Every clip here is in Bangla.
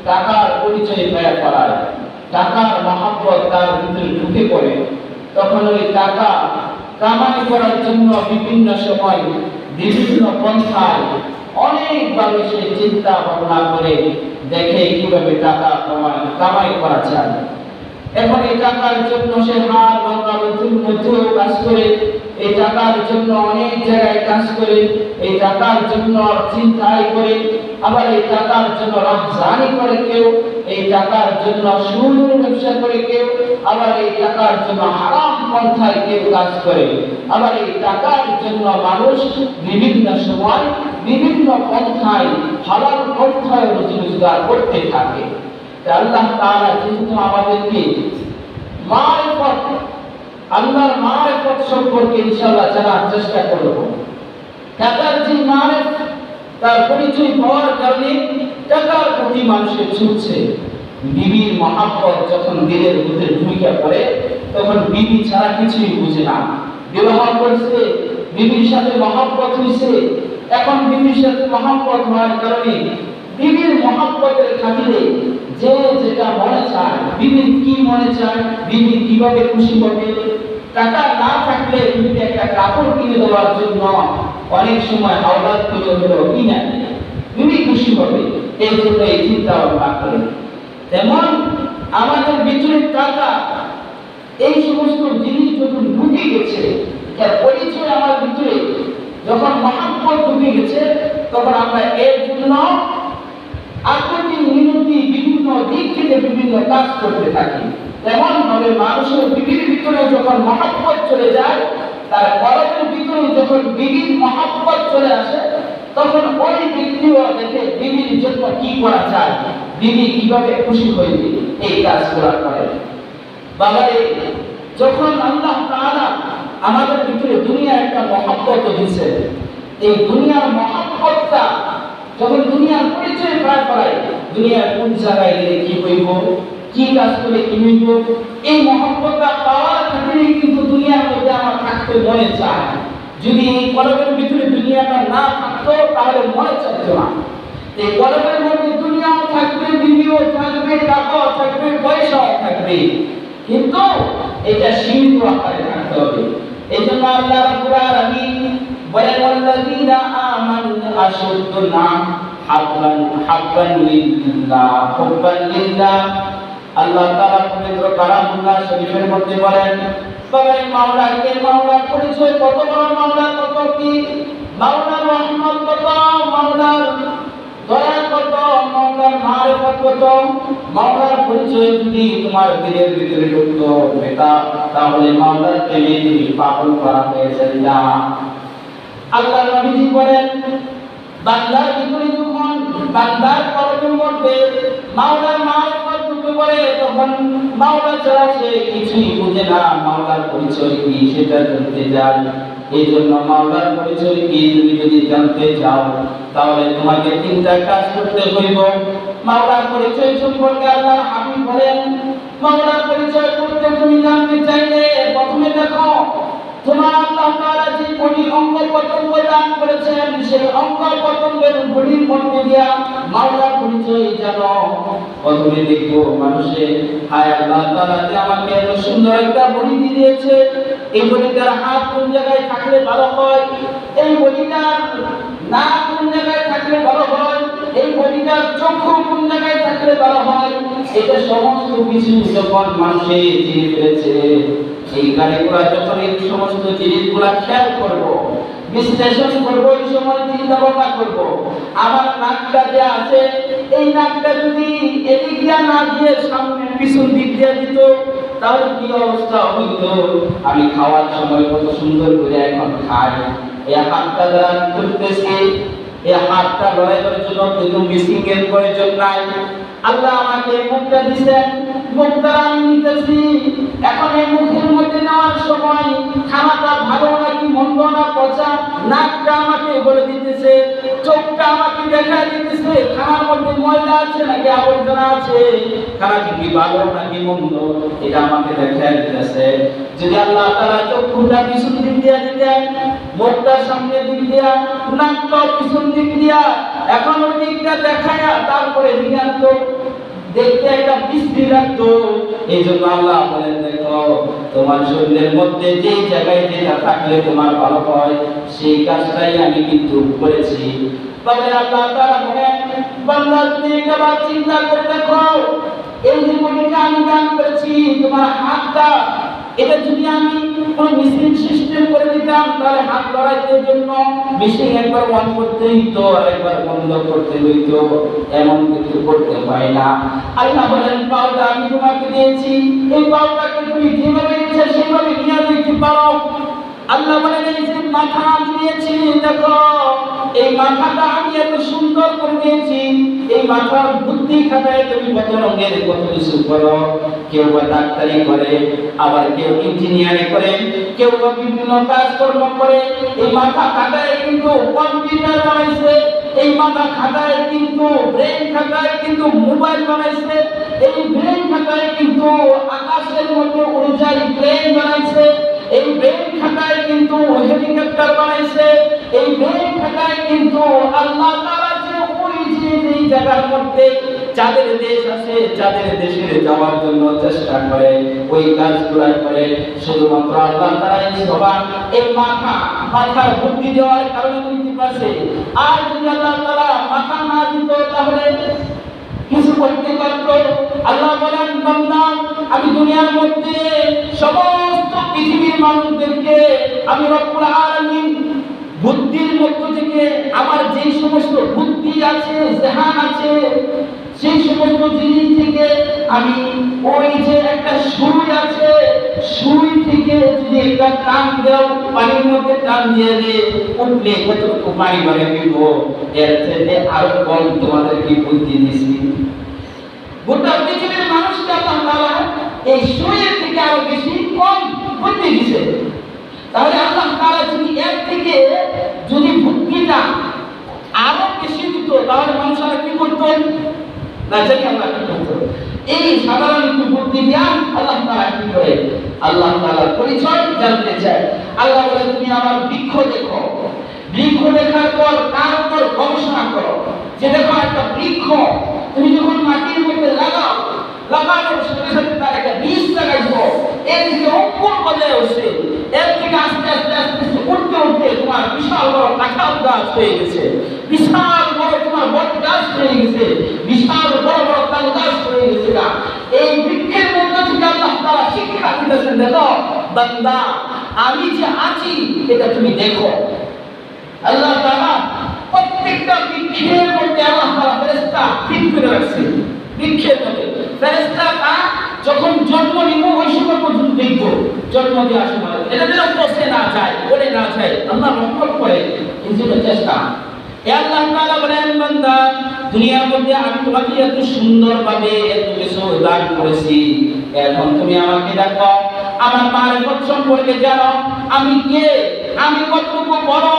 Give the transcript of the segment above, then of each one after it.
টাকার পরিচয় পেয়ে ফেলায়, টাকার মহব্বত তার ভিতরে ঢুকে পড়ে, তখন ওই টাকা কামাই করার জন্য বিভিন্ন সময় বিভিন্ন পন্থায় অনেকভাবে সে চিন্তা ভাবনা করে দেখে কিভাবে টাকা কামাই করা যায়। এখন এই টাকার জন্য সে হার ভাঙার মধ্যেও কাজ করে, এই টাকার জন্য অনেক জায়গায় কাজ করে, এই টাকার জন্য চিন্তাই করে, আবার এই টাকার জন্য রাজধানী করে কেউ, এই টাকার জন্য সুদের ব্যবসা করে কেউ, আবার এই টাকার জন্য হারাম পন্থায় কেউ কাজ করে, আবার এই টাকার জন্য মানুষ বিভিন্ন সময় বিভিন্ন পন্থায় হালাল পন্থায় রুজি রোজগার করতে থাকে। আল্লাহ তাআলা যেহেতু আমাদেরকে মারিফত, আল্লাহর মারিফত সম্পর্কে ইনশাআল্লাহ জানার চেষ্টা করব। টাকার যে মারিফত, তার পরিচয় পাওয়ার কারণে টাকার প্রতি মানুষের ছুটছে। বিবির মহব্বত যখন দিলের ভিতরে ঢুকে পড়ে, তখন বিবি ছাড়া কিছুই বুঝে না। বিবাহ করছে, বিবির সাথে মহব্বত হয়েছে, এখন বিবির সাথে মহব্বত হওয়ার কারণে বিবির মহব্বতের খাতিরে যে যেটা মনে চায়, বিবির কি মনে চায়, বিবি কিভাবে খুশি হবে। টাকা না থাকলে বিবিকে একটা কাপড় কিনে দেওয়ার জন্য অনেক সময় আওলাদ কিনে হলো কিনা বিবি খুশি হবে, এই জন্য এই চিন্তা ভাবনা করে। যেমন আমাদের ভিতরে টাকা, এই সমস্ত জিনিস যখন ঢুকে গেছে, এর পরিচয় আমার ভিতরে যখন মহব্বত ঢুকে গেছে, তখন আমরা এর জন্য আকুতি মিনতি বিভিন্ন দিক থেকে বিভিন্ন কাজ করতে থাকি। তেমন ভাবে মানুষের বিবির ভিতরে যখন মহব্বত চলে যায়, তার কলমের ভিতরে যখন বিবির মহব্বত চলে আসে, তখন ওই ব্যক্তিও দেখে বিবির জন্য কি করা যায়, বিবি কিভাবে খুশি হইবে, এই কাজ করা করে। বাবারে, যখন আল্লাহ তাআলা আমাদের ভিতরে দুনিয়ার একটা মহব্বত দিয়েছে, এই দুনিয়ার মহব্বতটা যখন দুনিয়ার পরিচয় পায়, দুনিয়ার কোন জায়গায় গেলে কি হইব, কি কাজ করলে কি হইব, এই মহব্বতটা পাওয়ার খাতিরে কিন্তু দুনিয়ার মধ্যে আমার থাকতে মনে চায়। যদি এই কলমের ভিতরে দুনিয়াটা না থাকতো, তাহলে মনে চাইতো না। এই কলমের মধ্যে দুনিয়াও থাকবে, বিবিও থাকবে, টাকাও থাকবে, পয়সাও থাকবে, কিন্তু এটা সীমিত আকারে থাকতে হবে। এই জন্য আল্লাহ রাব্বুল আলামিন বলেন, ওয়াল্লাযীনা আমানু আশাদ্দু হাব্বান লিল্লাহ হুব্বান লিল্লাহ। আল্লাহ তাআলা পবিত্র কালামুল্লাহ শরীফের মধ্যে বলেন, সবাই মাওলাকে, মাওলার পরিচয় কত বড়, মাওলা কত কি, মাওলার রহমত কত, মাওলার দয়া কত, মাওলার মারিফত কত, মাওলার পরিচয় যদি তোমার দিলের ভিতরে ঢুকতো তাহলে মাওলার প্রেমে তুমি পাগল করা হয়ে যেতে। আল্লাহ নবীজি বলেন, বান্দার ভিতরে যখন বান্দার কলমের মধ্যে মাওলার মারিফত ঢুকে পড়ে, তখন মাওলা ছাড়া সে কিছুই বুঝে না, মাওলার পরিচয় কি সেটা জানতে যায়। এই জন্য মাওলার পরিচয় কি তুমি যদি জানতে চাও, তাহলে তোমাকে তিনটা কাজ করতে হইব। মাওলার পরিচয় সম্পর্কে আল্লাহর হাবিব বলেন, মাওলার পরিচয় করতে তুমি জানতে চাইলে প্রথমে দেখো তোমার আল্লাহ তাআলা যে বডি অঙ্গ প্রত্যঙ্গ দান করেছেন, সেই অঙ্গ প্রত্যঙ্গের বডির মধ্যে দিয়া মাওলার পরিচয় জানো। প্রথমে দেখো মানুষে, হায় আল্লাহ তাআলা যে আমাকে এত সুন্দর একটা বডি দিয়েছে, এই বডিটার হাত কোন জায়গায় থাকলে ভালো হয়, এই বডিটার নাক কোন জায়গায় থাকলে ভালো হয়, এই বডিটার চক্ষু কোন জায়গায় থাকলে ভালো হয়, এটা সমস্ত কিছু যখন মানুষে জেনে ফেলেছে, এই গাড়িগুলা যখন এই সমস্ত জিনিসগুলা খেয়াল করবো, বিশ্লেষণ করবো, এই সময় চিন্তা ভাবনা করবো, আমার নাকটা যে আছে, এই নাকটা যদি এদিক দিয়ে না দিয়ে সামনে পিছন দিক দিয়ে দিত, তাহলে কি অবস্থা হইতো। আমি খাওয়ার সময় কত সুন্দর করে এখন খাই, এই হাতটা দ্বারা করতেছি, এই হাতটা লড়াই করার জন্য কোনো মিসিং এর প্রয়োজন নাই। আল্লাহ আমাকে মুখটা দিয়েছেন, মুখটা আমি নিতেছি, এখন এই মুখের মধ্যে নেওয়ার সময় খানাটা ভালো নাকি মন্দ না পচা, নাকটা আমাকে বলে দিতেছে, চোখটা আমাকে দেখা দিতেছে খানার মধ্যে ময়লা আছে নাকি আবর্জনা আছে, খানাটি কি ভালো নাকি মন্দ, এটা আমাকে দেখা দিতেছে। যদি আল্লাহ তাআলা চক্ষুটা পিছন দিক দিয়া দিতেন, মুখটা সামনে দিক দিয়া, নাকটা পিছন দিক দিয়া, এখন ওই দিকটা দেখায়া তারপরে দিগান্ত, দেখতে একটা বিশ্রী লাগতো। এই জন্য আল্লাহ বলেন, দেখো তোমার শরীরের মধ্যে যে জায়গায় যেটা থাকলে তোমার ভালো হয় সেই কাজটাই আমি কিন্তু করেছি। তবে আল্লাহ তাআলা বলেন, বান্দা তুমি একবার চিন্তা করে দেখো, এই যে বডিটা আমি দান করেছি, তোমার হাতটা, এটা যদি আমি কোনো মেশিন সিস্টেম করে দিতাম তাহলে হাত লড়াইতে জন্য মেশিন একবার অন করতে হইতো আর একবার বন্ধ করতে হইতো, এমন কিছু করতে হয় না। আল্লাহ বলেন, পাওটা আমি তোমাকে দিয়েছি, এই পাওটাকে তুমি যেভাবে ইচ্ছা সেভাবে নিয়ে যেতে পারো। আল্লাহ বলেন, এই যে মাথা আমি দিয়েছি, দেখো এই মাথাটা আমি এত সুন্দর করে দিয়েছি, এই মাথার বুদ্ধি খাটায় তুমি কত রঙের কত কিছু করো। কেউ বা ডাক্তারি করে, আবার কেউ ইঞ্জিনিয়ারিং করে, কেউ বা বিভিন্ন কাজকর্ম করে। এই মাথা খাটায় কিন্তু কম্পিউটার বানাইছে, এই মাথা খাটায় কিন্তু ব্রেন খাটায় কিন্তু মোবাইল বানাইছে, এই ব্রেন খাটায় কিন্তু আকাশের মধ্যে উড়ে যায় প্লেন বানাইছে, এই ব্রেন খাটায় কিন্তু হেলিকপ্টার বানাইছে, এই ব্রেন খাটায় কিন্তু আল্লাহ তাআলা যে ওই যে এই জায়গার মধ্যে যাদের দেশ আছে, যাদের দেশে যাওয়ার জন্য চেষ্টা করে, ওই কাজগুলো করে। শুধুমাত্র আল্লাহ তাআলা এই সবার এই মাথার বুদ্ধি দেওয়ার কারণে বুঝতে পারছে। আর যদি আল্লাহ তাআলা মাথা না দিত তাহলে কিছু করতে পারতো। আল্লাহ বলেন, বান্দা আমি দুনিয়ার মধ্যে সমস্ত পৃথিবীর মানুষদেরকে আমি রব্বুল আলামিন বুদ্ধির মধ্য থেকে আমার যে সমস্ত বুদ্ধি আছে, জেহান আছে, সেই সমস্ত জিনিস থেকে আমি ওই যে একটা সুই আছে, সুই থেকে যদি একটা টান দাও, পানির মধ্যে টান দিয়ে উঠলে কতটুকু পানি বাড়ে দিব, এর থেকে আরো কম তোমাদেরকে বুদ্ধি দিছি। গোটা পৃথিবীর মানুষকে আল্লাহ তাআলা এই সুইয়ের থেকে আরো বেশি কম বুদ্ধি দিছে। তাহলে আল্লাহ তাআলা যদি এর থেকে যদি বুদ্ধিটা আরো বেশি দিত তাহলে মানুষ আর কি করতো না, জানি আমরা কি করতো। এই সাধারণ একটু বুদ্ধি জ্ঞান আল্লাহ তাআলা কি করে, আল্লাহ তাআলার পরিচয় জানতে চায়। আল্লাহ বলে, তুমি আমার বৃক্ষ দেখো, বৃক্ষ দেখার পর তার উপর গবেষণা করো। যে দেখো একটা বৃক্ষ তুমি যখন মাটির মধ্যে লাগাও, লাগানোর সাথে সাথে তার একটা বীজ লাগাইছো, এর থেকে অঙ্কুর গজায় উঠছে, এর থেকে আস্তে আস্তে আস্তে উঠতে উঠতে তোমার বিশাল বড় কাঁঠাল গাছ হয়ে গেছে, বিশাল বড় তোমার বট গাছ হয়ে গেছে, বিশাল বড় বড় তাল গাছ হয়ে গেছে। এই বৃক্ষের মধ্যে থেকে আল্লাহ তাআলা শিক্ষা দিতেছেন, দেখো বান্দা আমি যে আছি এটা তুমি দেখো। আল্লাহ তাআলা প্রত্যেকটা বৃক্ষের মধ্যে আল্লাহ তাআলা ফেরেশতা ফিট করে রাখছে। বৃক্ষের মধ্যে ফেরেশতাটা যখন জন্ম নিব ওই সময় পর্যন্ত দেখবো, জন্ম দেওয়ার সময় এটা যেন পচে না যায়, পড়ে না যায়, আল্লাহ রহমত করে এই জন্য চেষ্টা। আল্লাহ তাআলা বলেন, বান্দা দুনিয়ার মধ্যে আমি তোমাকে এত সুন্দরভাবে এত কিছু দান করেছি, এখন তুমি আমাকে দেখো, আমার মারিফত সম্পর্কে জানো, আমি কে, আমি কতটুকু বড়,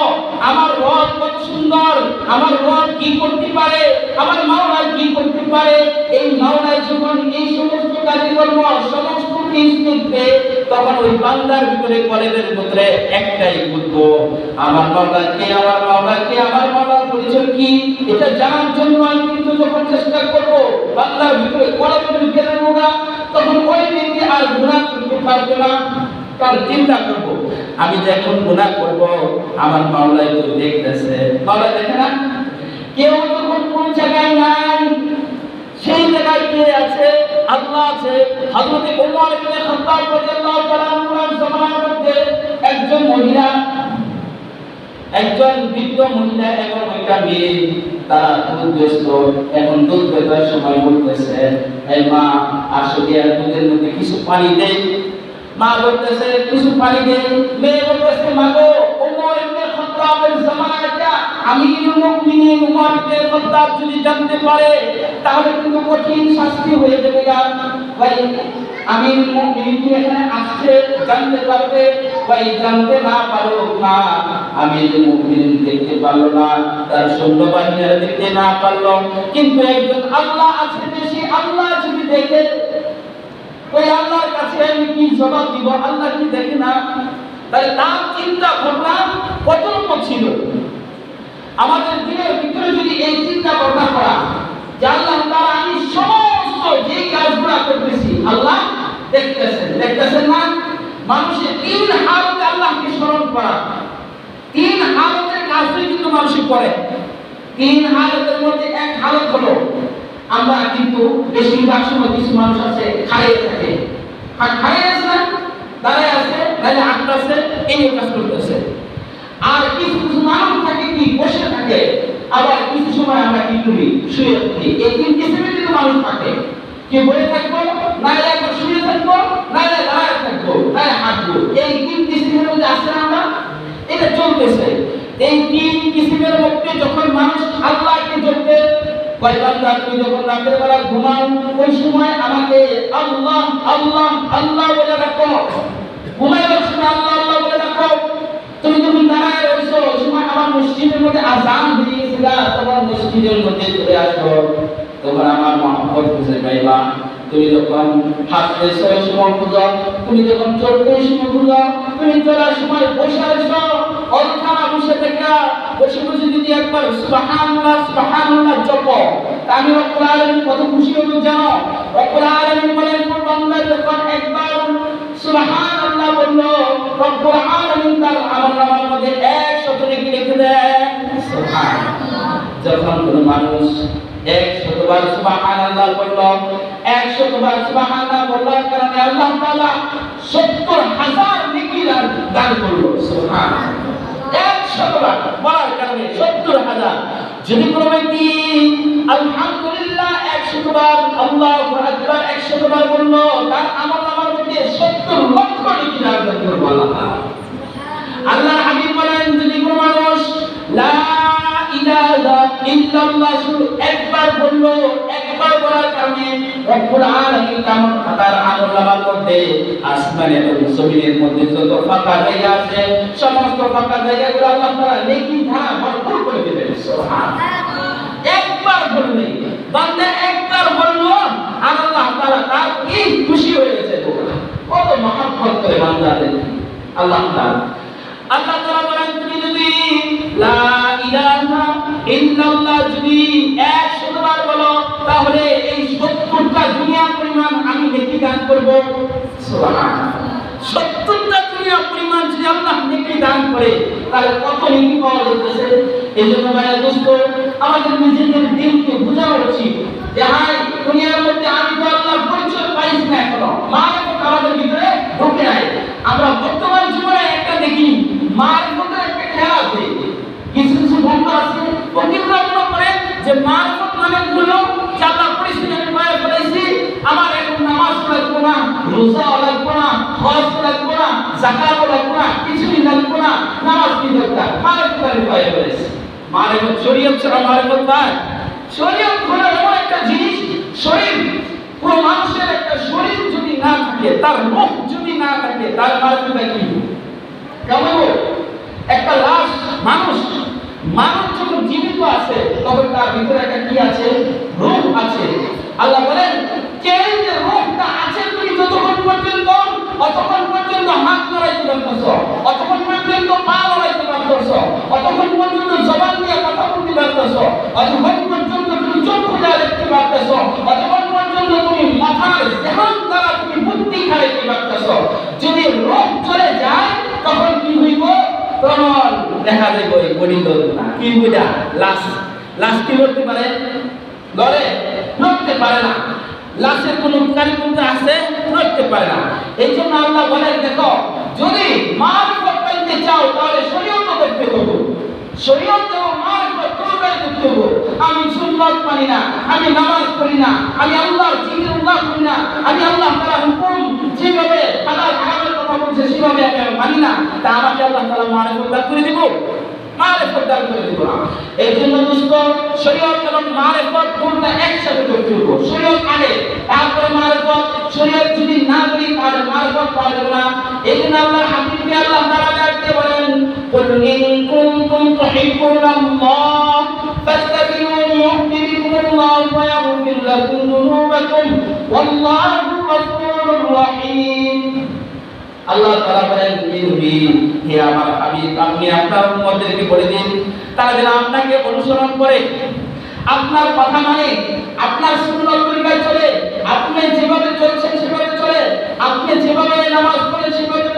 আমার রব কত সুন্দর, আমার রব কি করতে পারে, আমার মাওলা কি করতে পারে। এই মাওলা যখন এই সমস্ত কাজকর্ম সমস্ত কিছু দেখবে তখন ওই বান্দার ভিতরে কলেজের ভিতরে একটাই বুঝবো, আমার মাওলা কে, আমার মাওলা কে, আমার মাওলার পরিচয় কি, এটা জানার জন্য আমি কিন্তু যখন চেষ্টা করবো বান্দার ভিতরে কলেজের ভিতরে নোরা, তখন ওই ব্যক্তি আর গুনাহ করতে পারবে না। কারণ চিন্তা করবো আমি যে এখন গুনাহ করব আমার মাওলাই তো দেখতেছে, মাওলা দেখে না? কেউ যখন কোন জায়গায় নাই সেই জায়গায় কে আছে? আল্লাহ আছে। হযরত ওমর ইবনে খাত্তাব রাদিয়াল্লাহু তাআলা আনহুর জামানার মধ্যে একজন মহিলা, একজন বৃদ্ধ মহিলা এবং একটা মেয়ে, তারা দুধ বেচত। এখন দুধ বেচার সময় বলতেছে, এই মা আসলে আর দুধের মধ্যে কিছু পানি দেই। মা বলতেছে কিছু পানি দেই। মেয়ে বলতেছে, মা গো, ওমর ইবনে খাত্তাবের জামানাটা আমিরুল মুমিনিন ওমর ইবনে খাত্তাব যদি জানতে পারে তাহলে কিন্তু কঠিন শাস্তি হয়ে যাবে। ভাই আমিরুল মুমিনিন কি এখানে আসছে জানতে পারবে? ভাই জানতে না পারো না, আমিরুল মুমিনিন দেখতে পারলো না, তার সৈন্যবাহিনীরা দেখতে না পারলো, কিন্তু একজন আল্লাহ আছে, বেশি আল্লাহ যদি দেখে ওই আল্লাহর কাছে আমি কি জবাব দিব? আল্লাহ কি দেখে না? তাই তার চিন্তা ভাবনা কতটুকু ছিল। আমাদের দিনের ভিতরে যদি এই চিন্তা ভাবনা করা যে আল্লাহ তাআলা আমি সমস্ত মানুষের তিন হালতে আল্লাহকে স্মরণ করা, তিন হালতের কাজই কিন্তু মানুষ করে। তিন হালতের মধ্যে এক হালত হলো আমরা কিন্তু বেশিরভাগ সময় কিছু মানুষ আছে খাইয়ে থাকে, আর খাইয়ে আছে না, দাঁড়ায় আছে, নাহলে আটকাছে, এই কাজ করতেছে। আর কিছু কিছু মানুষ থাকে কি বসে থাকে, আবার কিছু সময় আমরা কি করি, শুয়ে থাকি। এই তিন কিসিমের কিন্তু মানুষ থাকে। কি বসে থাকবো, নাহলে একবার শুয়ে থাকবো, নাহলে দাঁড়ায় থাকবো, নাহলে হাঁটবো। এই তিন কিসিমের মধ্যে আছে না আমরা, এটা চলতেছে। এই তিন কিসিমের মধ্যে যখন মানুষ আল্লাহকে জপে, কয় বান্দা তুমি যখন রাতের বেলা ঘুমাও, ওই সময় আমাকে আল্লাহ আল্লাহ আল্লাহ বলে রাখো। ঘুমাইবার সময় আল্লাহ আল্লাহ বলে রাখো। তুমি যখন দাঁড়ায় রয়েছো, ওই সময় আমার মসজিদের মধ্যে আযান হয়ে গেছিল, তোমার মসজিদের মধ্যে চলে আসো, তোমার আমার মহব্বত খুঁজে পাইবা। তুমি যখন হাঁটতেছো ওই সময় খুঁজো, তুমি যখন চলতে ওই সময় খুঁজো, তুমি চলার সময় বসে আসো, অযথা বসে থেকে বসে বসে যদি একবার সুবহানাল্লাহ সুবহানাল্লাহ জপো, আমি রব্বুল আলামিন কত খুশি হব জানো। রব্বুল আলামিন বলেন বান্দা যখন একবার সুবহানাল্লাহ বললো, রব্বুল আলামিন তার আমলনামার মধ্যে 100 নেকি লিখে দেন। সুবহানাল্লাহ। যখন কোনো মানুষ 100 বার সুবহানাল্লাহ বললো, 100 বার সুবহানাল্লাহ বলার কারণে আল্লাহ তাআলা 70,000 নেকি দান করলো। সুবহানাল্লাহ। 100 বার বলার কারণে 70,000। যদি কোনো ব্যক্তি আলহামদুলিল্লাহ 100 বার, আল্লাহু আকবার 100 বার বললো, তার আমলনামার মধ্যে 70 লক্ষ নেকি দান করবে আল্লাহ। আল্লাহর হাবিব বলেন যদি কোনো মানুষ লা ইলাহা ইল্লাল্লাহ শুধু একবার বললো, একবার বলার কারণে রব্বুল আলামিন তার আমলনামার মধ্যে আসমান এবং জমিনের মধ্যে যত ফাঁকা জায়গা আছে, সমস্ত ফাঁকা জায়গাগুলো আল্লাহ তাআলা নেকি ধারা ভরপুর করে দিবেন। সুবহানাল্লাহ। একবার বললে, বান্দা একবার বললো, আল্লাহ তাআলা তার কি খুশি হয়ে গেছে, কত মহব্বত করে বান্দাদের আল্লাহ তাআলা। আল্লাহ তাআলা বলেন তুমি যদি লা ইলাহা ইল্লাল্লাহ যদি 100 বার বলো, তাহলে এই 70টা দুনিয়া পরিমাণ আমি নেকি দান করব। সুবহানাল্লাহ। 70টা দুনিয়া পরিমাণ যদি আল্লাহ নেকি দান করে, তাহলে কত নেকি পাওয়া যাচ্ছে। এজন্য ভাই দোস্ত, আমাদের নিজেদের দিনকে বোঝানো উচিত যে হাই দুনিয়ার মধ্যে আমি তো আল্লাহর পরিচয় পাইছি না এখনো, মারিফত আমাদের ভিতরে ঢুকে নাই। আমরা বর্তমান জীবনে একটা দেখি মারিফতের একটা খেলা আছে। কিছু কিছু বন্ধু আছে ফকিররা মনে করে যে মারিফত মানে হলো যে আল্লাহর পরিচয় আমি পায়ে ফেলেছি, আমার এখন নামাজ লাগবে না, রোজা লাগবে না, হজ লাগবে না, যাকাত লাগবে না, কিছুই লাগবে না, নামাজ কি দরকার, মারিফত আমি পায়ে ফেলেছি। মারিফত শরীয়ত ছাড়া মারিফত পায়। শরীয়ত হলো এমন একটা জিনিস, শরীর পুরো মানুষের একটা শরীর যদি না থাকে, তার রূহ যদি না থাকে, তার মারিফত কি? কেমন একটা লাশ মানুষ যখন জীবিত আছে তখন তার ভিতরে একটা কি আছে? রূহ আছে। আল্লাহ বলেন যে রূহটা আছে তুমি যতক্ষণ পর্যন্ত অতক্ষণ পর্যন্ত হাত নড়াইতে পারতেছো, অতক্ষণ পর্যন্ত পা নড়াইতে পারতেছো, অতক্ষণ পর্যন্ত জবান দিয়ে কথা বলতে পারতেছো, অতক্ষণ পর্যন্ত তুমি চক্ষু দিয়ে দেখতে পারতেছো, অতক্ষণ পর্যন্ত তুমি মাথার ধ্যান দ্বারা তুমি বুদ্ধি খাইতে পারতেছো। যদি রূহ চলে যায় তখন কি হইব? তখন দেখা যাবে ওই গণিত না কি বুঝা লাশ কি করতে পারে? লড়তে পারে না। লাশের কোন কারিগর আছে? লড়তে পারে না। এই জন্য আল্লাহ বলেন দেখো, যদি মারিফত পাইতে চাও তাহলে শরীয়ত করতে হবে। শরীয়ত এবং মারিফত দুটোই করতে হবে। আমি সুন্নাত মানি না, আমি নামাজ পড়ি না, আমি আল্লাহর জিকিরুল্লাহ করি না, আমি আল্লাহ তাআলার হুকুম যেভাবে হালাল হারামের কথা বলছে সেভাবে আমি মানি না, তা আমাকে আল্লাহ তাআলা মারিফত দান করে দিব? মারিফত দান করে দিব না। এই জন্য দোস্ত, শরীয়ত এবং মারিফত দুটো একসাথে করতে হবে। শরীয়ত আগে, তারপরে মারিফত। শরীয়ত যদি না করি তাহলে মারিফত পাওয়া যাবে না। এই জন্য আল্লাহর হাবিবকে আল্লাহ তাআলা ডাকতে বলেন কুল ইন কুনতুম তুহিব্বুনাল্লাহ ফাত্তাবিউনি ইউহবিবকুমুল্লাহ ওয়া ইয়াগফির লাকুম যুনুবাকুম ওয়াল্লাহু গফুরুর রহিম। আল্লাহ তাআলা বলেন হে আমার হাবিব, আপনি আপনার উম্মতদেরকে বলে দিন তারা যেন আপনাকে অনুসরণ করে, আপনার কথা মানে, আপনার সুন্নাত তরিকায় চলে, আপনি যেভাবে চলছেন সেভাবে চলে, আপনি যেভাবে নামাজ পড়েন সেভাবে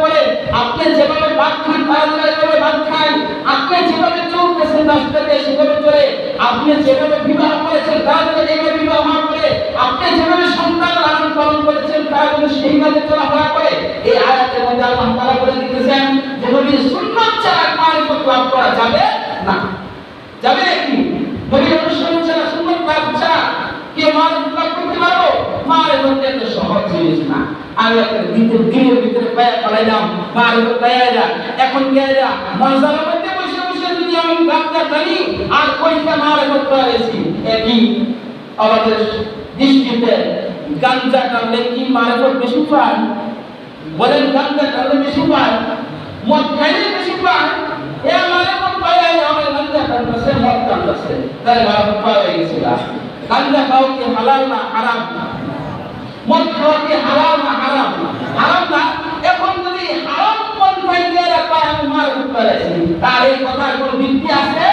ভাত খান, তারা যেভাবে ভাত খায়, আপনি যেভাবে চলতেছেন রাস্তাতে সেভাবে চলে, আপনি যেভাবে বিবাহ করেছেন তারা যেভাবে বিবাহ করে, আপনি যেভাবে সন্তান লালন পালন করেছেন তারা সেইভাবে চলাফেরা করে। এই আয়াতের মধ্যে আল্লাহ তাআলা বলে দিতেছেন যে নবীর সুন্নাত ছাড়া মারিফত লাভ করা যাবে না। যাবে কি? নবীর অনুসরণ ছাড়া, সুন্নাত লাভ ছাড়া কি মারিফত লাভ করতে পারবো? মারিফত এত সহজ জিনিস না। আমি একটা দিনের ভিতরে পায়া ফেলাইলাম, মারিফত পাইয়া এখন গেয়া মজার মধ্যে বসে বসে যদি আমি গামছা টানি আর কইটা মারিফত পাইছি, একই আমাদের দৃষ্টিতে গাঞ্জা টানলে কি মারিফত বেশি পায়? বলেন গাঞ্জা টানলে বেশি পায়? মদ খাইলে বেশি পায়? এ মারিফত পাইয়া আমার গাঞ্জা টানতেছে, মদ টানতেছে, তাই মারিফত পাওয়া গেছে। গাঞ্জা খাওয়া কি হালাল না হারাম? মদ খাওয়া কি হালাল না হারাম? হারাম না। এখন যদি হারাম পন্থায় গিয়ে পায় আমি মারিফত পাইছি, তার এই কথার কোনো ভিত্তি আছে?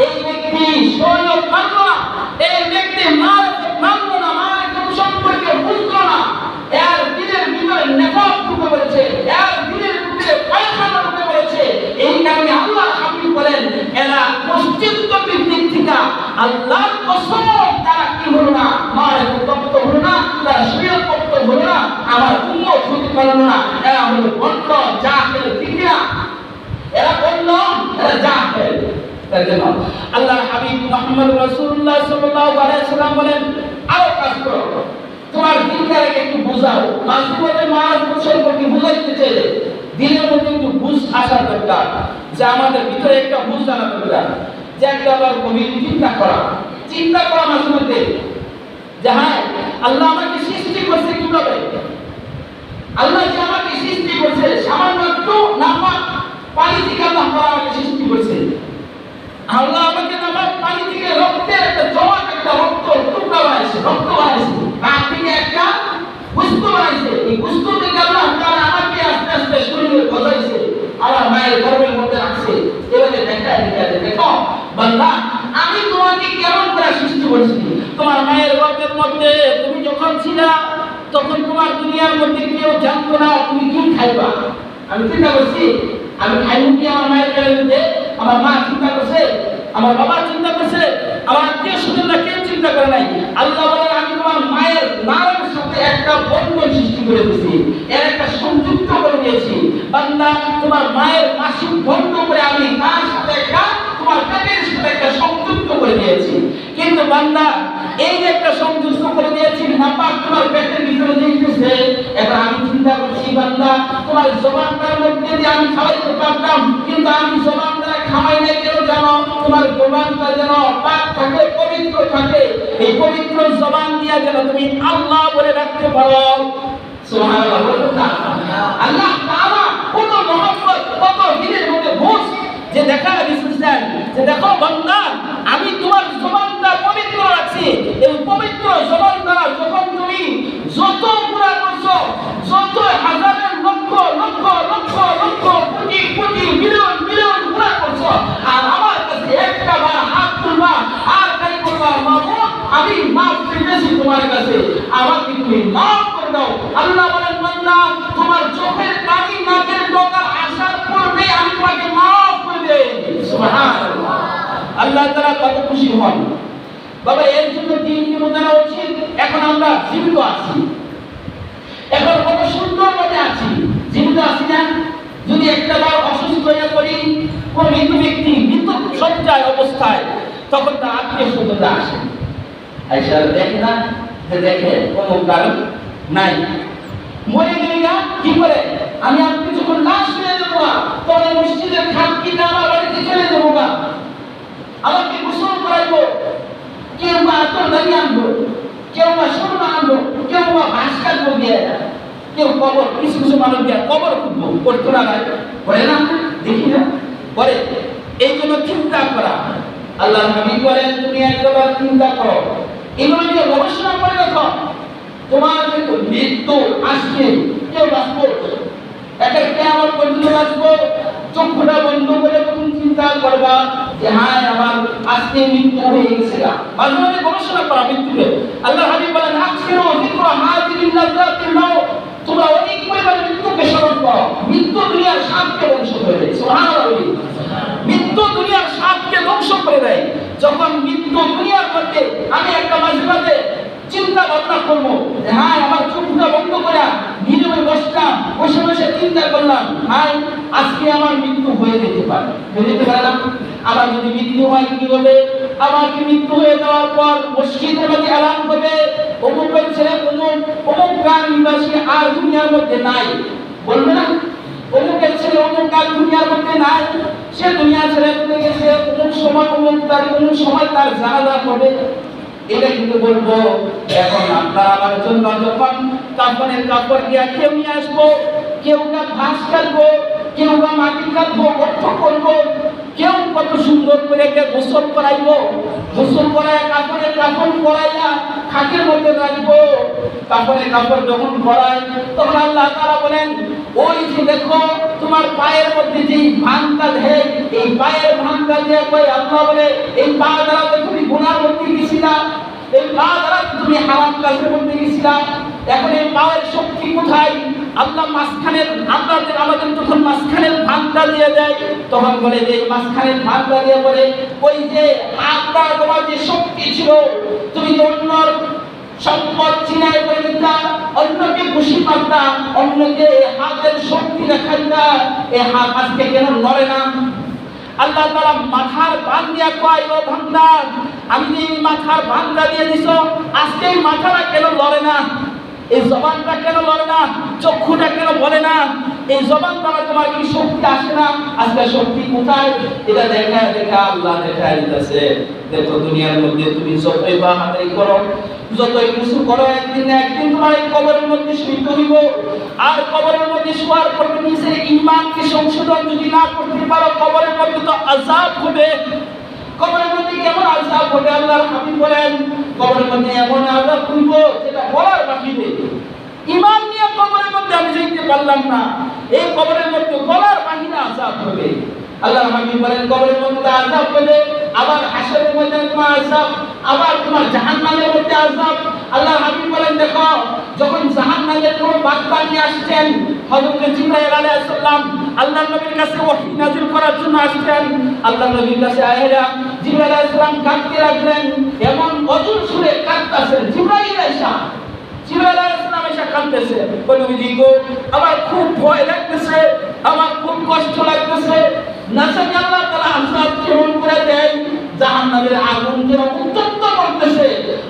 এই ব্যক্তি শরীয়ত মানল না, এই ব্যক্তি মারিফত মানল না, মারিফত সম্পর্কে বুঝল না, এর দিলের ভিতরে নেফাক ঢুকে পড়েছে, এর দিলের ভিতরে পায়খানা ঢুকে পড়েছে। এই কারণে আল্লাহ হাবিব বলেন এরা মসজিদ কমিটির দিক থেকে আল্লাহর কসম তারা কি হলো না, মারিফত তত্ত্ব হলো না, তারা শরীয়ত তত্ত্ব হলো না, আমার উম্মত হতে পারলো না। এরা হলো বন্ধ জাহেল, ঠিক না? এরা বন্ধ, এরা জাহেল। আল্লাহর হাবিব মুহাম্মদ রাসূলুল্লাহ সাল্লাল্লাহু আলাইহি ওয়াসাল্লাম বলেন আরো কাজ করো, তোমার দিলটাকে একটু বুঝাও। মাসুদের মারিফত সম্পর্কে বুঝাইতে চাইলে দিলের মধ্যে একটু বুঝ আসা দরকার, যে আমাদের ভিতরে একটা বুঝ জানা দরকার, যে একটা আবার গভীর চিন্তা করা মাঝে মধ্যে যে হ্যাঁ আল্লাহ আমাকে সৃষ্টি করছে কিভাবে? আল্লাহ যে আমাকে সৃষ্টি করছে সামান্য একটু নাপাক পানি থেকে আল্লাহ আমাকে সৃষ্টি করছে। আল্লাহ আমাকে নাপাক পানি থেকে রক্তের একটা জমাট, একটা রক্ত টুকরা বানাইছে, রক্ত বানাইছে, তার থেকে একটা গুস্ত বানাইছে। এই গুস্ত থেকে আল্লাহ তাআলা আমাকে আস্তে আস্তে শরীরে গজাইছে, আমার মায়ের গর্ভের মধ্যে রাখছে। এবারে দেখো বান্দা, আমি তোমাকে কেমন করে সৃষ্টি করেছি? তোমার মায়ের গর্ভের মধ্যে তুমি যখন ছিলা তখন তোমার দুনিয়ার মধ্যে কেউ জানতো না তুমি কি খাইবা। আমি চিন্তা করছি আমি খাইব কি আমার মায়ের গায়ের মধ্যে? আমার মা চিন্তা করছে, আমার বাবা চিন্তা করছে, আমার আত্মীয় স্বজনরা কেউ চিন্তা করে নাই। আল্লাহ বলেন আমি তোমার মায়ের নারের সাথে একটা বন্ধন সৃষ্টি করে দিয়েছি, এর একটা সংযুক্ত করে দিয়েছি। বান্দা, তোমার মায়ের মাসিক বন্ধ করে আমি তার সাথে একটা, তোমার পেটের সাথে একটা সংযুক্ত করে দিয়েছি। কিন্তু বান্দা, এই যে একটা সংযুক্ত করে দিয়েছি, নাপাক তোমার পেটের ভিতরে যেতেছে, এবার আমি চিন্তা করছি বান্দা, তোমার জবানটার মধ্যে দিয়ে আমি খাওয়াইতে পারতাম, কিন্তু আমি জবানটা খাওয়াই নাই কেন জানো? তোমার জবানটা যেন পাক থাকে, পবিত্র থাকে, এই পবিত্র জবান দিয়া যেন তুমি আল্লাহ বলে রাখতে পারো। সুবহানাল্লাহ। আল্লাহ তাআলা কত মহব্বত, কত দিলের মধ্যে বুঝ যে দেখা দিয়েছেন যে দেখো বান্দা, আমি তোমার জবানটা পবিত্র রাখছি। এই পবিত্র জবান দ্বারা যখন তুমি যত গুনাহ করছো, যত হাজারের লক্ষ লক্ষ লক্ষ লক্ষ কোটি কোটি মিলিয়ন মিলিয়ন গুনাহ করছো, আর আমার কাছে একটা বার হাত তুলবা আর তাই বলবা মাবুদ আমি মাফ চাইতেছি তোমার কাছে, আমাকে তুমি মাফ করে দাও। আল্লাহ বলেন বান্দা, তোমার চোখের পানি নাকের ডগা আসার পূর্বে আমি তোমাকে মাফ করে দেই। সুবহানাল্লাহ। আল্লাহ তাআলা কত খুশি হন। বাবা, এর জন্য দিনকে বোঝানো উচিত। এখন আমরা জীবিত আছি, এখন কত সুন্দর মনে আছি, জীবিত আছি না? যদি একটা বার অসুস্থ হয়ে পড়ি, কোন মৃত ব্যক্তি মৃত সজ্জায় অবস্থায়, তখন তার আত্মীয় স্বজনরা আসে, আইসা দেখে না যে দেখে কোনো কারণ নাই, মরে গেলে না কি করে? আমি আপনি যখন লাশ হয়ে যাবো তখন মসজিদের খাট কিনে আমার বাড়িতে চলে যাবো না, আমাকে গোসল করাইবো, কেউ বা আতর দাঁড়িয়ে আনবো, কেউ বা সুরমা আনবো, কেউ বা বাঁশ কাটবো দিয়ে, কেউ কবর, কিছু কিছু মানুষ দিয়ে কবর খুঁজবো, করতো না করে না, দেখি না করে। এই জন্য চিন্তা করা, আল্লাহ হাবিব বলেন তুমি একবার চিন্তা করো, এগুলো নিয়ে গবেষণা করে দেখো। তোমার কিন্তু মৃত্যু আসছে, কেউ বাঁচবো, একটা কেমন পর্যন্ত বাঁচবো, চক্ষুটা বন্ধ করে তখন চিন্তা করবা যে হ্যাঁ আমার আজকে মৃত্যু হয়ে গেছে। মাঝে মাঝে গবেষণা করা মৃত্যুকে। আল্লাহ হাবিব বলেন আকসিরু যিকরা হাযিহিল লাযাতিল মাউত, তোমরা অনেক পরিমাণে মৃত্যুকে স্মরণ করো, মৃত্যু দুনিয়ার স্বাদকে ধ্বংস করে যখন মৃত্যু দুনিয়ার মধ্যে আমি একটা মাঝে মাঝে চিন্তা ভাবনা করবো, হ্যাঁ আমার চোখটা বন্ধ করে নীরবে বসলাম, বসে বসে চিন্তা করলাম, হ্যাঁ আজকে আমার মৃত্যু হয়ে যেতে পারে, হয়ে যেতে পারে না? আমার যদি মৃত্যু হয় কি হবে? আমাকে মৃত্যু হয়ে যাওয়ার পর মসজিদের মধ্যে এলান করবে, অমুকের ছেলে অমুক গ্রাম নিবাসী আর দুনিয়ার মধ্যে নাই, বলবে না? অমুকের ছেলে অমুক আর দুনিয়ার মধ্যে নাই, সে দুনিয়া ছেড়ে চলে গেছে, অমুক সময় অমুক সময় তার জানাজা হবে। এটা কিন্তু বলবো। এখন আপনার আমার জন্য যখন কাফনের কাপড় দিয়া কেউ নিয়ে আসবো, কেউ বা ঘাস কাটবো, কেউ বা মাটি কাটবো, অর্থ করবো, কেউ কত সুন্দর করে গোসল করাইবো, গোসল করায় কাপড়ের কাপড় পরাইয়া খাটের মধ্যে রাখবো। কাপড়ের কাপড় যখন পরায় তখন আল্লাহ তাআলা বলেন, ওই যে দেখো তোমার পায়ের মধ্যে যে ভাঙটা দেয়, এই পায়ের ভাঙটা দিয়ে কই আল্লাহ বলে এই পা দ্বারা তুমি গুনার মধ্যে গেছিলা, এই পা দ্বারা তুমি হারাম কাজের মধ্যে গেছিলা। এখন এই পায়ের শক্তি কোথায়? আল্লাহ মাঝখানের আমাদের যখন মাঝখানের ভাগটা দিয়ে দেয় তখন বলে যে মাঝখানের ভাগটা দিয়ে বলে ওই যে হাতটা তোমার যে শক্তি ছিল, তুমি তো অন্যর সম্পদ চিনাই করে দিতা, অন্যকে খুশি পাতা, অন্যকে হাতের শক্তি দেখাইতা, এই হাত আজকে কেন নড়ে না? আল্লাহ তাআলা মাথার ভাগ দিয়া কয়, ও বান্দা আমি যে মাথার ভাগটা দিয়ে দিছো, আজকে এই মাথাটা কেন লড়ে না? এই জবানটা কেন লড়ে না? চক্ষুটা কেন বলে না? এই জবান দ্বারা তোমার কি শক্তি আসে না? আজকে শক্তি কোথায়? এটা দেখা দেখা আল্লাহ দেখায় দিতেছে। দেখো দুনিয়ার মধ্যে তুমি যতই বা হাতারি করো, যতই কিছু করো, একদিন না একদিন তোমার এই কবরের মধ্যে শুইতে হইব। আর কবরের মধ্যে শোয়ার পর নিজের ঈমানকে সংশোধন যদি না করতে পারো, কবরের মধ্যে তো আযাব হবে। কবরের মধ্যে কেমন আযাব হবে? আল্লাহর হাবিব বলেন, কবরের মধ্যে এমন আযাব হইব যেটা বলার বাকি নেই। ঈমান নিয়ে কবরের মধ্যে আমি যাইতে পারলাম না, এই কবরের মধ্যে বলার বাহিরে আযাব হবে। আল্লাহর হাবিব বলেন কবরের মধ্যে আযাব হবে, আবার হাশরের মধ্যে তোমার আযাব, আবার তোমার জাহান্নামের মধ্যে আযাব। আল্লাহর হাবিব বলেন দেখো যখন জাহান্নামের কোন বার্তা নিয়ে আসছেন, হযরত জিবরাইল আলাইহিস সালাম আল্লাহর নবীর কাছে ওহী নাযিল করার জন্য আসছেন। আল্লাহর নবীর কাছে আয়েরা জিবরাইল আলাইহিস সালাম কাঁদতে লাগলেন, এমন অজুর সুরে কাঁদতেছেন। জিবরাইল আলাইহিস সালাম এসে কাঁদতেছে, বলে নবীজি গো আমার খুব ভয় লাগতেছে, আমার খুব কষ্ট লাগতেছে, না জানি আল্লাহ তাআলা আযাব কেমন করে দেয়, জাহান্নামের আগুন যেন উত্তপ্ত করতেছে,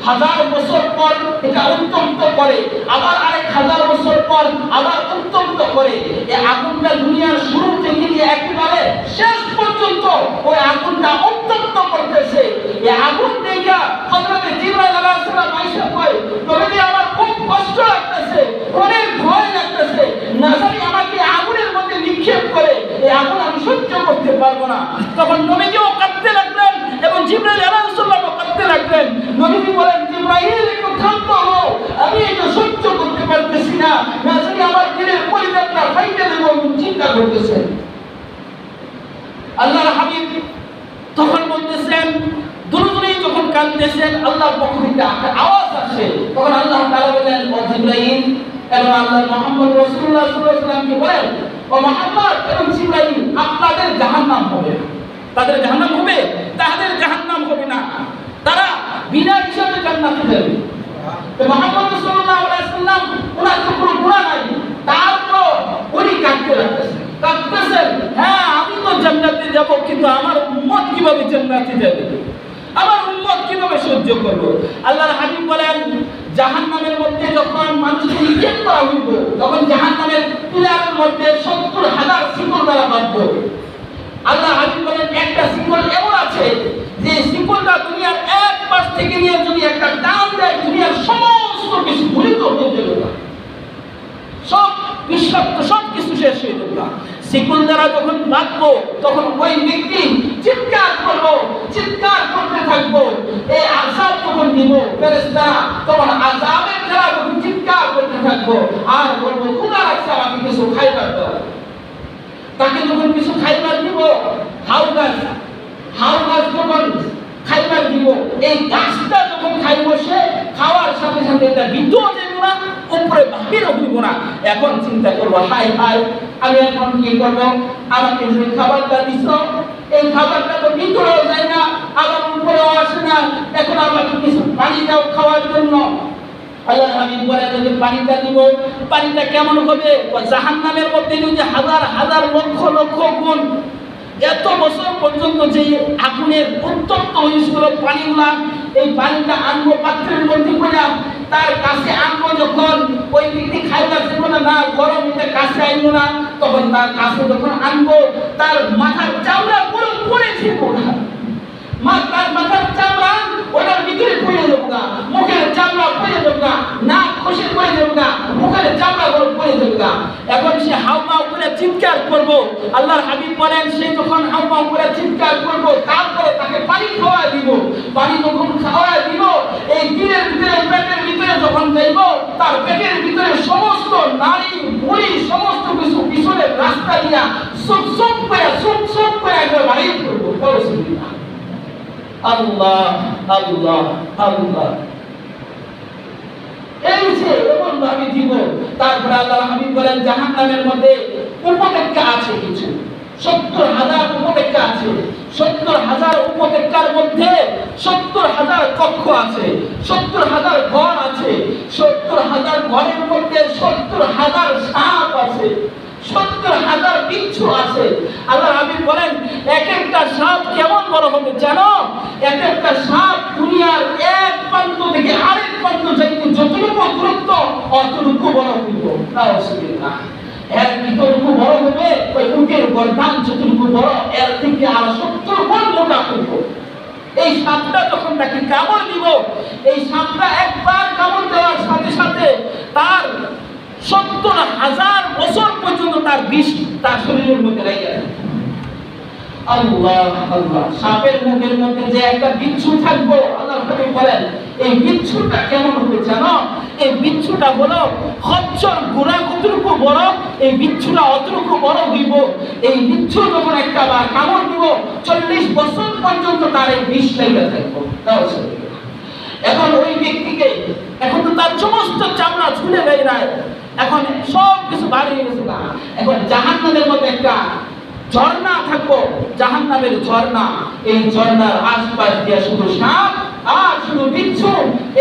1000 বছর পর এটা উত্তপ্ত করে, আবার 1000 বছর পর আবার উত্তপ্ত করে। এই আগুনটা দুনিয়ার শুরু থেকে নিয়ে একেবারে শেষ পর্যন্ত ওই আগুনটা উত্তপ্ত করতেছে। এই আগুন দেখা হযরত জিবরাইল আলাইহিস সালাম আয়েশা কয়, নবীজি আমার খুব কষ্ট লাগতেছে, অনেক ভয় লাগতেছে, না জানি আমাকে আগুনের মধ্যে নিক্ষেপ করে এই আগুন আমি সহ্য করতে পারবো না। তখন নবীজিও কাঁদতে লাগলেন এবং জিবরাইল আলাইহিস সালামও কাঁদতে লাগলেন। নবীজি বলেন, জিবরাইল একটু শান্ত হও, আমি এটা সহ্য করতে পারতেছি না, না জানি আমার দিলের পরিবর্তন ফাইটে দেব চিন্তা করতেছেন। আল্লাহর হাবিব তখন বলতেছেন, দুরুদুরি যখন কাঁদতেছেন, আল্লাহর পক্ষ থেকে আওয়াজ আসে, তখন আল্লাহ তাআলা বলেন, ও জিবরাইল এবং আল্লাহ মুহাম্মদ রাসূলুল্লাহ সাল্লাল্লাহু আলাইহি ওয়াসাল্লামকে বলেন, ও মুহাম্মদ এবং জিবরাইল আপনাদের জাহান্নাম হবে। তাদের জাহান্নাম হবে? তাদের জাহান্নাম হবে না, তারা বিনা হিসাবে জান্নাতে যাবে। তো মুহাম্মদ সাল্লাল্লাহু আলাইহি ওয়াসাল্লাম ওনার তো কোনো গুনাহ নাই, তারপর উনি কাঁদতেছেন, হ্যাঁ আমি তো জান্নাতে যাব, কিন্তু আমার উম্মত কিভাবে জান্নাতে যাবে, আমার উম্মত কিভাবে সহ্য করবে? আল্লাহর হাবিব বলেন, জাহান্নামের মধ্যে যখন মানুষকে নিক্ষেপ করা হইব, তখন জাহান্নামের পিলারের মধ্যে ৭০,০০০ শিকল দ্বারা বাঁধবো। আল্লাহ হাবিব বলেন, একটা শিকল এমন আছে যে শিকলটা দুনিয়ার এক পাশ থেকে নিয়ে যদি একটা টান দেয়, দুনিয়ার সমস্ত কিছু ধূলিত হয়ে যাবে, সব বিষাক্ত সব কিছু শেষ হয়ে যাবে। শিকল দ্বারা যখন বাঁধবো তখন ওই ব্যক্তি চিৎকার করতে থাকবো, এই আযাব যখন দিব ফেরেশতারা তখন আযাবের দ্বারা যখন চিৎকার করতে থাকবো আর বলবো, খোদা রাখছে আমাকে কিছু খাইবার দাও। তাকে যখন কিছু খাইবার দিব, হাউ গাছ যখন খাইবার দিব, এই গাছটা যখন খাইব, সে খাওয়ার সাথে সাথে এটা ভিতরে যাইব না, উপরে বাহির হইব না। এখন চিন্তা করবো, হাই আমি এখন কি করবো? আমাকে যে খাবারটা দিছ, এই খাবারটা তো ভিতরেও যায় না, আবার উপরে তারপরেও আসে না, এখন আমাকে কিছু পানি দাও খাওয়ার জন্য। আল্লাহর হাবিব বলে যদি পানিটা দিব, পানিটা কেমন হবে? জাহান্নামের মধ্যে যদি হাজার হাজার লক্ষ লক্ষ গুণ এত বছর পর্যন্ত যে আগুনের উত্তপ্ত হয়েছিল পানিগুলা, এই পানিটা আনবো পাত্রের মধ্যে করে, তার কাছে আনবো যখন ওই ব্যক্তি খাইবার ছিল না, গরম এটা কাছে আনবো না, তখন তার কাছে যখন আনবো তার মাথার চামড়া পুরো পড়েছিল না, তার মাথার চামড়া ওটার ভিতরে পড়ে যাবো না, মুখের চামড়া পড়ে যাবো না, নাক খসে পড়ে যাবো না, মুখের চামড়া গুলো পড়ে যাবো না। এখন সে হাউমাউ করে চিৎকার করবো। আল্লাহর হাবিব বলেন সে যখন হাউমাউ করে চিৎকার করবো, তারপরে তাকে পানি খাওয়া দিব। পানি যখন খাওয়া দিব, এই দিনের ভিতরে পেটের ভিতরে যখন যাইব, তার পেটের ভিতরে সমস্ত নারী বুড়ি সমস্ত কিছু পিছনের রাস্তা দিয়া সব সব করে একবার বাড়িয়ে করবো। আল্লাহ আল্লাহ আল্লাহ, এই যে এমন ভাবে দিব। তারপরে আল্লাহর হাবিব বলেন জাহান্নামের মধ্যে উপত্যকা আছে কিছু, 70,000 উপত্যকা আছে। 70,000 উপত্যকার মধ্যে 70,000 কক্ষ আছে, 70,000 ঘর আছে, 70,000 ঘরের মধ্যে 70,000 সাপ আছে, 70,000 বিচ্ছু আছে। আল্লাহর হাবিব বলেন এক একটা সাপ কেমন বড় হবে জানো? এক একটা সাপ দুনিয়ার এক প্রান্ত থেকে আরেক প্রান্ত যাইতে যতটুকু দূরত্ব অতটুকু বড় হইব। নাউজুবিল্লাহ। এর যতটুকু বড় হবে, ওই উটের গর্দান যতটুকু বড়, এর থেকে আর 70 গুণ মোটা হইব। এই সাপটা যখন তাকে কামড় দিব, এই সাপটা একবার কামড় দেওয়ার সাথে সাথে তার 70,000 বছর পর্যন্ত তার বিষ তার শরীরের মধ্যে লেগে আছে। আল্লাহ আল্লাহ, সাপের মুখের মধ্যে যে একটা বিচ্ছু থাকবো, আল্লাহর হাবিব বলেন এই বিচ্ছুটা কেমন হবে জানো? এই বিচ্ছুটা হলো খচ্চর গোড়া কতটুকু বড়, এই বিচ্ছুটা অতটুকু বড় হইব। এই বিচ্ছু যখন একটা বার কামড় দিব, 40 বছর পর্যন্ত তার এই বিষ লেগে থাকবো। এখন ওই ব্যক্তিকে, এখন তো তার সমস্ত চামড়া ছুলে গেছে না, এখন সব কিছু বাড়ি গেছে না। এখন জাহান্নামের মধ্যে একটা ঝর্ণা থাকবো, জাহান্নামের ঝর্ণা। এই ঝর্ণার আশপাশ দিয়ে শুধু সাপ আর শুধু বিচ্ছু,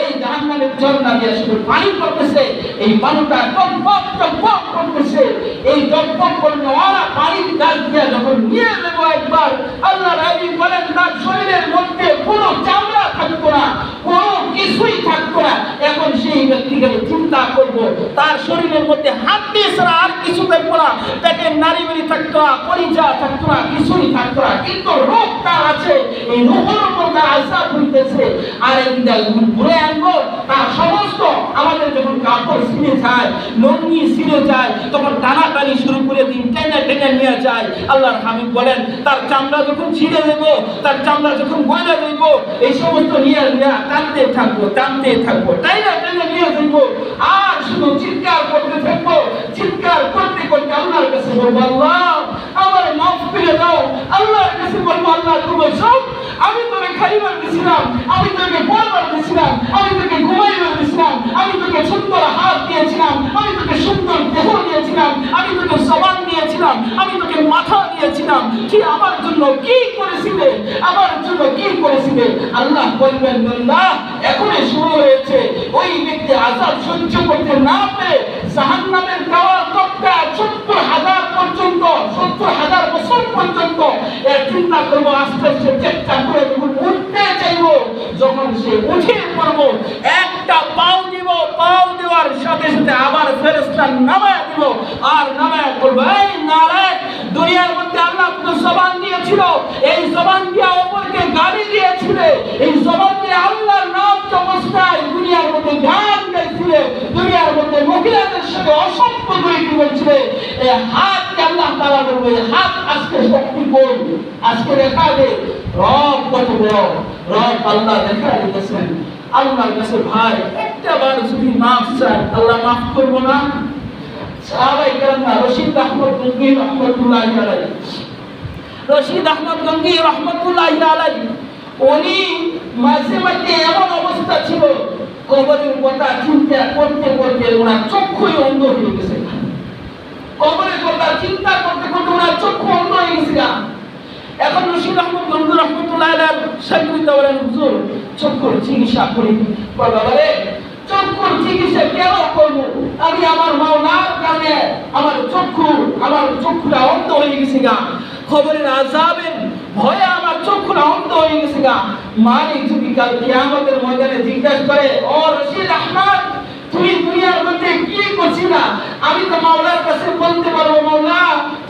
এই জাহান্নামের ঝর্ণা দিয়ে শুধু পানি পড়তেছে। এই পানিটা টকবক টকবক করতেছে। এই টকবক করলে ওরা পানির গাছ দিয়ে যখন নিয়ে নেবো একবার, আল্লাহর হাবিব বলেন তার শরীরের মধ্যে কোনো চামড়া থাকতো না, কোনো কিছুই থাকতো না। এখন সেই ব্যক্তিকে চিন্তা করবো, তার শরীরের মধ্যে হাড্ডি ছাড়া আর কিছু থাকতো না, পেটের নাড়িবাড়ি থাকতো না, কলিজা থাকতো না, কিছুই থাকতো না, কিন্তু রোগ তার আছে। এই রোগের উপর তার আশা হইতেছে। আর একদিন যখন ঘুরে আনবো, তার সমস্ত আমাদের যখন কাপড় ছিঁড়ে যায়, লুঙ্গি ছিঁড়ে যায়, তখন টানাটানি শুরু করে দিন, টেনে টেনে নিয়ে যায়। আল্লাহর হাবিব বলেন তার চামড়া যখন ছিঁড়ে দেবো, তার চামড়া যখন গয়না দেব, এই সমস্ত নিয়ে টানতে থাকবো, টানতে থাকবো, টাইনা টেনে নিয়ে দেবো। আর শুধু চিৎকার করতে থাকবো, চিৎকার করতে করতে আল্লাহর কাছে বলবো আল্লাহ আমার মাফ করে দাও। আল্লাহর কাছে বলবো আল্লাহ তুমি সব, আমি তোকে খাইবার দিছিলাম, আমি তোকে পড়বার দিছিলাম, আমি তোকে ঘুমাইবার দিছিলাম, আমি তোকে সুন্দর হাত দিয়েছিলাম, আমি তোকে সুন্দর দেহ দিয়েছিলাম, আমি তোকে জবান দিয়েছিলাম, আমি তোকে মাথা দিয়েছিলাম, কি আমার জন্য কি করেছিলে, আমার জন্য কি করেছিলে? আল্লাহ বলবেন আল্লাহ এখনই শুরু হয়েছে। ওই ব্যক্তি আযাব সহ্য করতে না পেরে জাহান্নামের দেওয়াল তক্তা 70,000 পর্যন্ত, 70,000 বছর পর্যন্ত এর চিন্তা করবো। আস্তে আস্তে চেষ্টা করে যখন উঠতে চাইবো, যখন সে উঠে পড়বো, একটা পাও দিব, পাও দেওয়ার সাথে সাথে আবার ফেরেশতা নামায় দিব। আর নামায় বলবো এই নারায়ণ, দুনিয়ার মধ্যে আল্লাহ তো জবান দিয়েছিল, এই জবান দিয়ে অপরকে গালি দিয়েছিলে, এই জবান দিয়ে আল্লাহর নাম অবস্থায় দুনিয়ার মধ্যে গান গাইছিলে, দুনিয়ার মধ্যে মহিলাদের সাথে অসভ্য করে কি বলছিলে, এই হাত আল্লাহ তাআলা বলবে হাত আজকে শক্তি কই, আজকে দেখা দে রব কত বড়। রব আল্লাহ দেখা দিতেছেন। আল্লাহর কাছে ভাই একটা বার যদি মাফ চাই, আল্লাহ মাফ করবো না? সাহাবায়ে কেরাম রশিদ আহমদ গঙ্গি রহমাতুল্লাহি আলাইহি, রশিদ আহমদ গঙ্গি রহমাতুল্লাহি আলাইহি, উনি মাঝে মাঝে এমন অবস্থা ছিল, কবরের কথা চিন্তা করতে করতে ওনার চক্ষুই অন্ধ হয়ে গেছে। কবরের কথা চিন্তা করতে করতে ওনার চক্ষু অন্ধ হয়ে গেছে। এখন রশিদ আহমদ গঙ্গু রহমতুল্লাহ আলাইহি সাকিবিতা বলেন, হুজুর চক্ষুর চিকিৎসা করি। বাবারে চক্ষুর চিকিৎসা কেন করবো? আমি আমার মাওলার কারণে আমার চক্ষুটা অন্ধ হয়ে গেছে গা, খবরের আযাবের ভয়ে আমার চক্ষুটা অন্ধ হয়ে গেছে গা। মালিক যদি কাল কিয়ামতের ময়দানে জিজ্ঞাসা করে, ও রশিদ আহমদ তুমি দুনিয়ার মধ্যে কি করছিলা? আমি তো মাওলার কাছে বলতে পারবো, মাওলা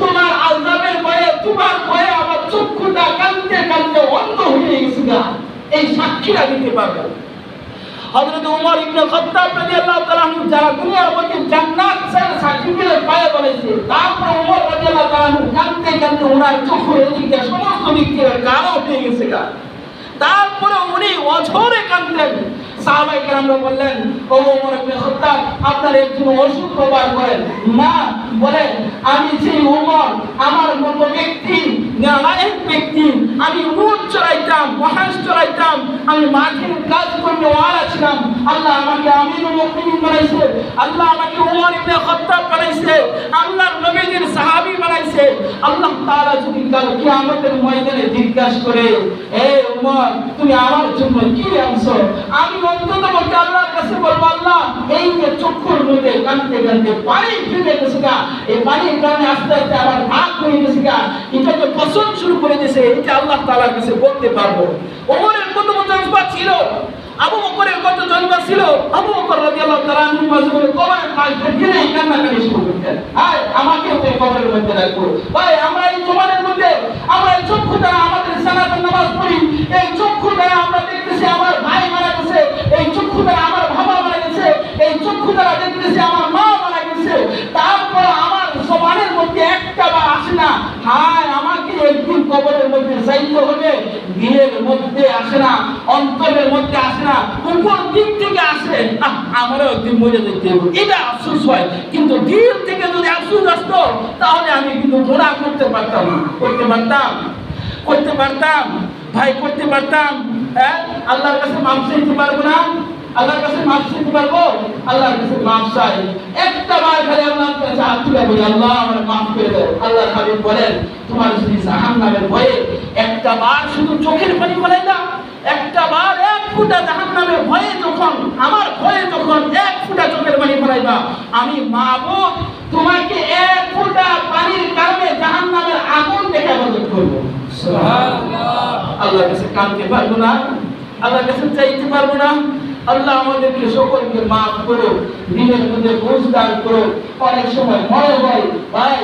তোমার আযাবের ভয়ে, তোমার ভয়ে আমার চক্ষুটা কাঁদতে কাঁদতে অন্ধ হয়ে গেছে গা। এই সাক্ষীরা দিতে পারবো। হযরত ওমর ইবনে খাত্তাব রাদিয়াল্লাহু তাআলা আনহু যারা দুনিয়ার মধ্যে জান্নাত সার্টিফিকেট পায় বলেছে, তারপর ওমর রাদিয়াল্লাহু তাআলা আনহু কাঁদতে কাঁদতে ওনার চোখের এদিকে সমস্ত দিক থেকে কালো হয়ে গেছে গা। তারপরে উনি অঝরে কাঁদতেন। সাহাবায়ে কেরামরা বললেন, ও ওমর ইবনে খাত্তাব আপনার একজন ওষুধ প্রবার করেন না। বলেন, আমি সেই ওমর, আমার মতো ব্যক্তি, নালায়েক ব্যক্তি, আমি উট চড়াইতাম, মহাজ চড়াইতাম, আমি মাঠের কাজ করতে ওয়ালা ছিলাম। আল্লাহ আমাকে আমিরুল মুমিনিন বানাইছে, আল্লাহ আমাকে ওমর ইবনে খাত্তাব বানাইছে, আল্লাহর নবীর সাহাবী বানাইছে। আল্লাহ তাআলা যদি কাল কিয়ামতের ময়দানে জিজ্ঞাসা করে, হে ওমর তুমি আমার জন্য কি আনছো? আমি অন্তত বলতে আল্লাহর কাছে বলবো, আল্লাহ এই যে চক্ষুর মধ্যে কাঁদতে কাঁদতে পানি ফেলে গেছে গা, এই পানির কারণে আস্তে আস্তে আমার ভাগ হয়ে গেছে গা, এটা তো পছন্দ শুরু করে দিয়েছে, এটা আল্লাহ তাআলার কাছে বলতে পারবো। ওমরের কত জজবা ছিল, আবু বকরের কত জজবা ছিল। আবু বকর রাদিয়াল্লাহু তাআলা আনহু মাঝে কবরের পাশে গিয়ে কান্নাকাটি শুরু করতেন, হায় আমাকেও তো কবরের মধ্যে রাখো। ভাই আমরা এই জমানের মধ্যে আমরা এই চক্ষু দ্বারা আমাদের সালাতের নামাজ পড়ি, এই চক্ষু দ্বারা আমরা দেখতেছি আমার ভাই মারা গেছে, এই চক্ষু দ্বারা আমার বাবা মারা গেছে, এই চক্ষু দ্বারা দেখতেছি আমার মা মারা গেছে। তারপর আমার জবানের মধ্যে একটা বার আসে না, হায় আমাকে একদিন কবরের মধ্যে যাইতে হবে। দিলের মধ্যে আসে না, অন্তরের মধ্যে আসে না, উপর দিক থেকে আসে, আমারও একদিন মরে যেতে হবে, এটা আফসোস হয়। কিন্তু দিল থেকে যদি আফসোস আসতো তাহলে আমি কিন্তু গুনাহ করতে পারতাম না, করতে পারতাম ভাই, করতে পারতাম। হ্যাঁ, আল্লাহর কাছে মাফ চাইতে পারবো না? আল্লাহর কাছে মাফ চাইতে পারবো? আল্লাহর কাছে মাফ চাই, একটা বার খালি আল্লাহর কাছে হাত তুলে বলি, আল্লাহ আমাকে মাফ করে দাও। আল্লাহর হাবিব বলেন, তোমার যদি জাহান্নামের ভয়ে একটা বার শুধু চোখের পানি ফেলাই না, একটা বার এক ফোঁটা জাহান্নামের ভয়ে যখন, আমার ভয়ে যখন এক ফোঁটা চোখের পানি ফেলাইবা, আমি মাবুদ তোমাকে এক ফোঁটা পানির কারণে জাহান্নামের আগুন থেকে ইবাদত করব। সুবহানাল্লাহ। আল্লাহর কাছে কাঁদতে পারবো না, আল্লাহর কাছে চাইতে পারবো না? আল্লাহ আমাদেরকে সকলকে মাফ করো, দিনের মধ্যে বুঝ দান করো। অনেক সময় মনে হয় ভাই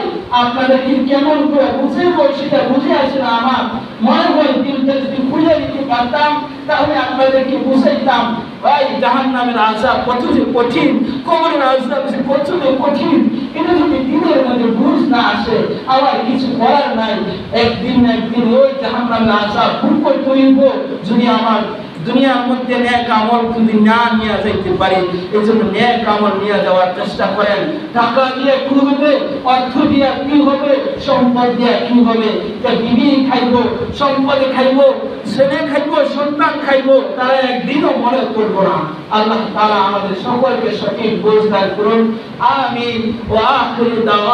আপনাদেরকে কেমন করে বুঝাবো সেটা বুঝে আসে না আমার। মনে হয় দিলটা যদি খুলে দিতে পারতাম তাহলে আপনাদেরকে বুঝাইতাম ভাই জাহান্নামের আযাব কত যে কঠিন, কবরের আযাব যে কত যে কঠিন। এটা যদি দিনের মধ্যে বুঝ না আসে আমার কিছু করার নাই, একদিন না একদিন ওই জাহান্নামের আযাব ভোগ করতে হইব। যদি আমার দুনিয়ার মধ্যে নেক আমল যদি না নিয়ে যাইতে পারি, এই জন্য নেক আমল নিয়ে যাওয়ার চেষ্টা করেন। টাকা দিয়ে কি হবে, অর্থ দিয়ে কি হবে, সম্পদ দিয়ে কি হবে? বিবি খাইবো, সম্পদে খাইবো, ছেলে খাইবো, সন্তান খাইবো, তারা একদিনও মনে করবো না। আল্লাহ তাআলা আমাদের সকলকে সঠিক বুঝ দান করুন। আমিন ওয়া আখিরু দাওয়া।